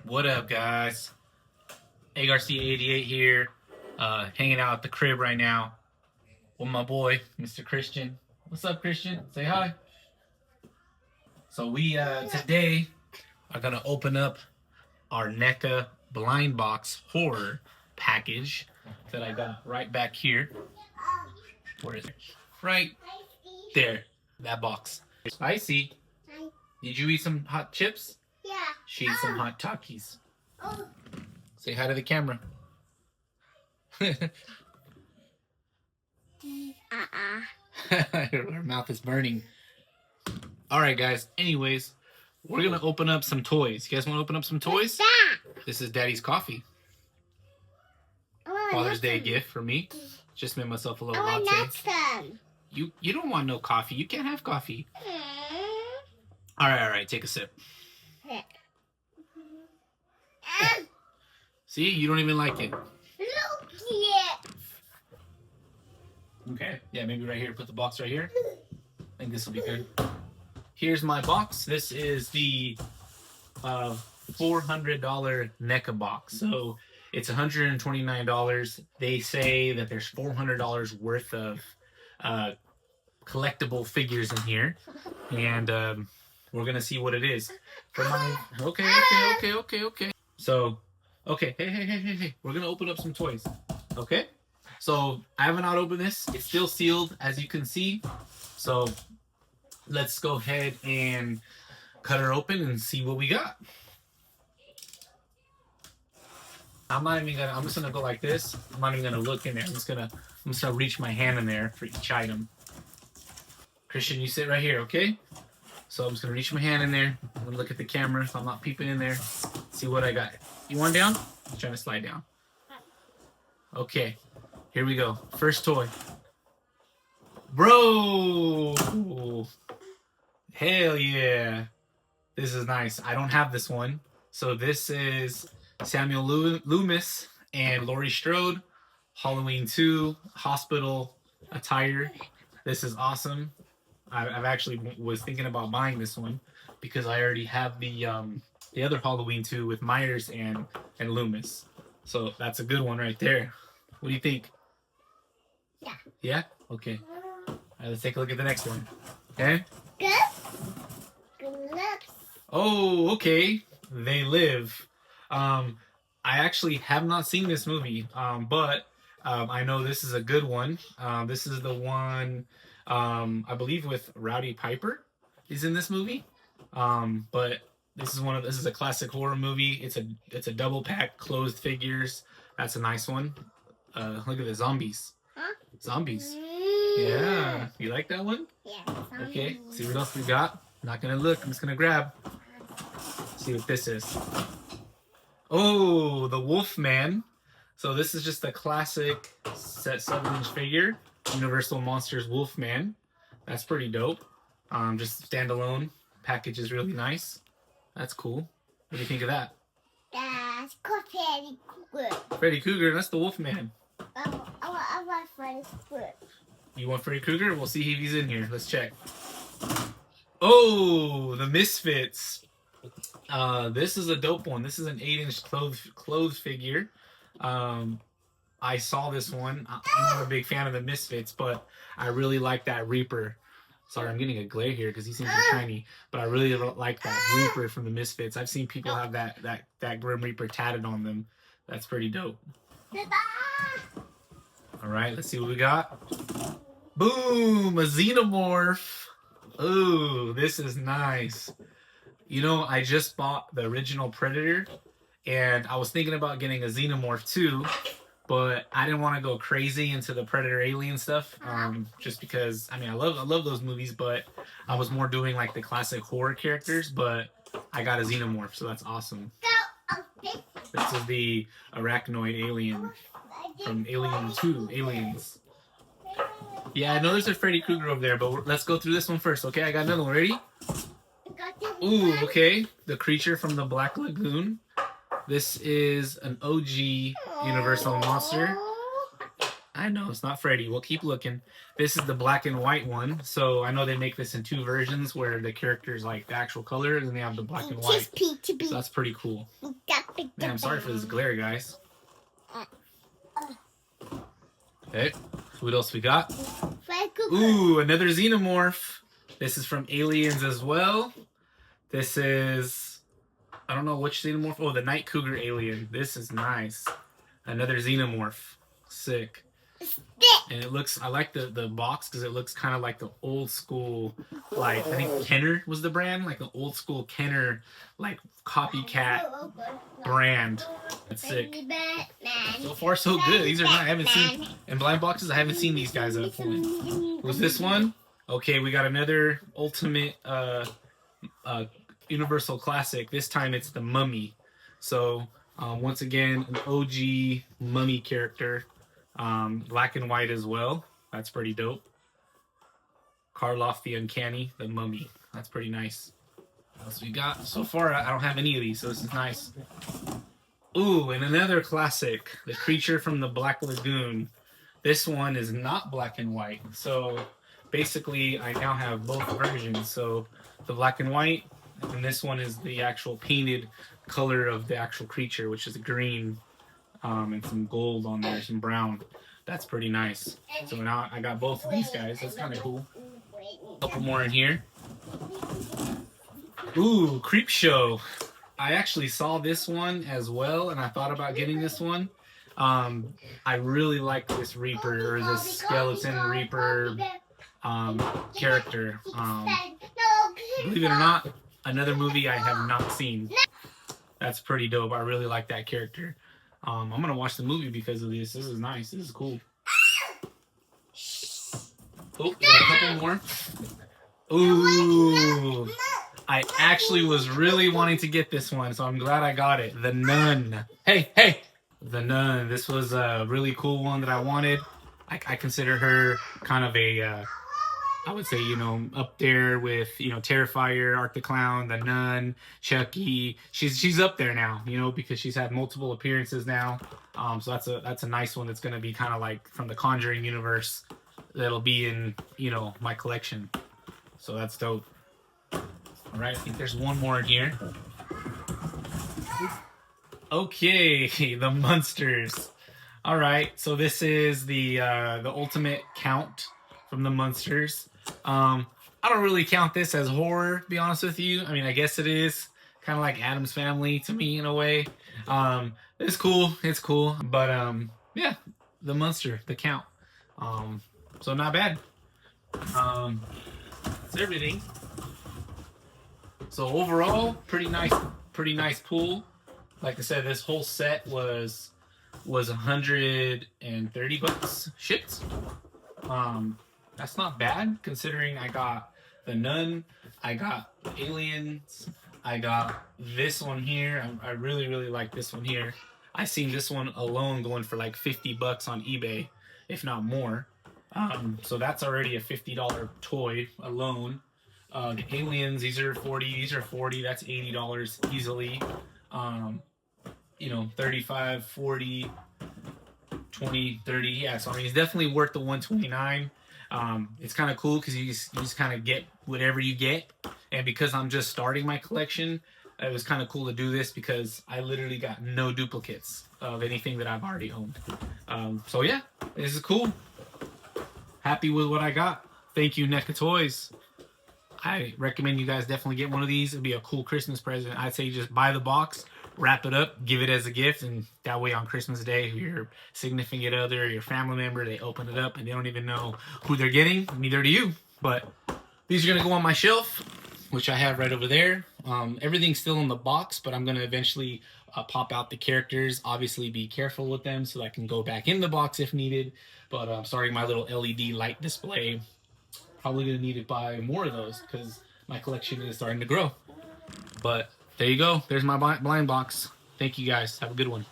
What up, guys? ARC88 here, hanging out at the crib right now with my boy, Mr. Christian. What's up, Christian? Say hi. So we today are gonna open up our NECA blind box horror package that I got right back here. Where is it? Right there, that box. Spicy. Did you eat some hot chips? Yeah. She ate some hot Takis. Say hi to the camera. Her mouth is burning. Alright, guys. Anyways, we're going to open up some toys. You guys want to open up some toys? What's that? This is Daddy's coffee. Father's Day gift for me. Just made myself a little latte. You don't want no coffee. You can't have coffee. Alright. Take a sip. See? You don't even like it. Look it. Okay. Yeah, maybe right here. Put the box right here. I think this will be good. Here's my box. This is the $400 NECA box. So it's $129. They say that there's $400 worth of collectible figures in here. And we're going to see what it is. For my... Okay. So, okay. Hey. We're going to open up some toys. Okay? So, I have not opened this. It's still sealed, as you can see. So, let's go ahead and cut her open and see what we got. I'm just gonna go like this. I'm not even gonna look in there. I'm just gonna reach my hand in there for each item. Christian, you sit right here, okay? So I'm just gonna reach my hand in there. I'm gonna look at the camera so I'm not peeping in there. See what I got. You want down? I'm trying to slide down. Okay, here we go. First toy. Bro! Hell yeah. This is nice. I don't have this one. So this is Samuel Loomis and Laurie Strode. Halloween 2 hospital attire. This is awesome. I've actually was thinking about buying this one because I already have the other Halloween 2 with Myers and Loomis. So that's a good one right there. What do you think? Yeah. Yeah? Okay. All right, let's take a look at the next one. Okay? Good. Good looks. Oh, okay. They Live. I actually have not seen this movie, but I know this is a good one. This is the one, I believe, with Rowdy Piper is in this movie. But this is a classic horror movie. It's a double pack closed figures. That's a nice one. Look at the zombies. Huh? Zombies. Yeah. You like that one? Yeah. Okay. See what else we got. Not gonna look. I'm just gonna grab. See what this is. Oh, the Wolfman. So this is just a classic 7-inch figure. Universal Monsters Wolfman. That's pretty dope. Just standalone. Package is really nice. That's cool. What do you think of that? That's Freddy Krueger. Freddy Krueger, that's the Wolfman. I want Freddy Krueger. You want Freddy Krueger? We'll see if he's in here. Let's check. Oh, the Misfits. This is a dope one. This is an 8-inch clothes figure. I saw this one. I'm not a big fan of the Misfits, but I really like that Reaper. Sorry, I'm getting a glare here because he seems so tiny. But I really like that Reaper from the Misfits. I've seen people have that Grim Reaper tatted on them. That's pretty dope. All right, let's see what we got. Boom, a Xenomorph. Ooh, this is nice. You know, I just bought the original Predator, and I was thinking about getting a Xenomorph too, but I didn't want to go crazy into the Predator Alien stuff, just because, I mean, I love those movies, but I was more doing like the classic horror characters, but I got a Xenomorph, so that's awesome. This is the arachnoid alien from Alien 2, Aliens. Yeah, I know there's a Freddy Krueger over there, but let's go through this one first, okay? I got another one. Ready? Ooh, okay. The creature from the Black Lagoon. This is an OG Universal Monster. I know, it's not Freddy. We'll keep looking. This is the black and white one. So I know they make this in two versions where the character's like the actual color and they have the black and white. So that's pretty cool. Man, I'm sorry for this glare, guys. Okay, what else we got? Ooh, another xenomorph. This is from Aliens as well. This is, I don't know which xenomorph. Oh, the Night Cougar alien. This is nice. Another xenomorph. Sick. And it looks, I like the box because it looks kind of like the old school, like, I think Kenner was the brand, like the old school Kenner, like, copycat brand. That's sick. So far, so good. These are not, I haven't seen, in blind boxes, I haven't seen these guys at a point. Was this one? Okay, we got another Ultimate Universal Classic. This time it's the Mummy. So, once again, an OG Mummy character. Black and white as well. That's pretty dope. Karloff the Uncanny, the Mummy. That's pretty nice. What else we got? So far, I don't have any of these, so this is nice. Ooh, and another classic. The Creature from the Black Lagoon. This one is not black and white. So, basically, I now have both versions. So, the black and white, and this one is the actual painted color of the actual creature, which is green. And some gold on there, some brown. That's pretty nice. So now I got both of these guys. That's kind of cool. A couple more in here. Ooh, Creep Show. I actually saw this one as well, and I thought about getting this one. I really like this Reaper, or this Skeleton Reaper character. Believe it or not, another movie I have not seen. That's pretty dope. I really like that character. I'm gonna watch the movie because of this. This is nice. This is cool. Oh, got a couple more. Ooh, I actually was really wanting to get this one, so I'm glad I got it. The Nun. Hey, hey, the Nun. This was a really cool one that I wanted. I consider her kind of a, I would say, you know, up there with, you know, Terrifier, Art the Clown, The Nun, Chucky. She's up there now, you know, because she's had multiple appearances now. So that's a nice one that's gonna be kind of like from the Conjuring universe. That'll be in, you know, my collection. So that's dope. All right, I think there's one more in here. Okay, the Munsters. All right, so this is the ultimate count from the Munsters. I don't really count this as horror, to be honest with you. I mean, I guess it is kind of like Addams Family to me in a way. It's cool, but yeah, the Munster, the count. So not bad. That's everything. So overall, pretty nice pool. Like I said, this whole set was $130 shipped. That's not bad considering I got the Nun, I got Aliens, I got this one here. I really like this one here. I seen this one alone going for like $50 on eBay, if not more. So that's already a $50 toy alone. The Aliens, these are 40, that's $80 easily. You know, 35, 40, 20, 30. Yeah, so I mean, it's definitely worth the $129. It's kind of cool because you just kind of get whatever you get. And because I'm just starting my collection, it was kind of cool to do this because I literally got no duplicates of anything that I've already owned. So yeah, this is cool. Happy with what I got. Thank you, Neca Toys. I recommend you guys definitely get one of these. It'd be a cool Christmas present. I'd say just buy the box, wrap it up, give it as a gift, and that way on Christmas Day, your significant other, your family member, they open it up and they don't even know who they're getting. Neither do you. But these are going to go on my shelf, which I have right over there. Everything's still in the box, but I'm going to eventually pop out the characters. Obviously, be careful with them so I can go back in the box if needed. But I'm starting my little LED light display. Probably going to need to buy more of those because my collection is starting to grow. But there you go. There's my blind box. Thank you guys. Have a good one.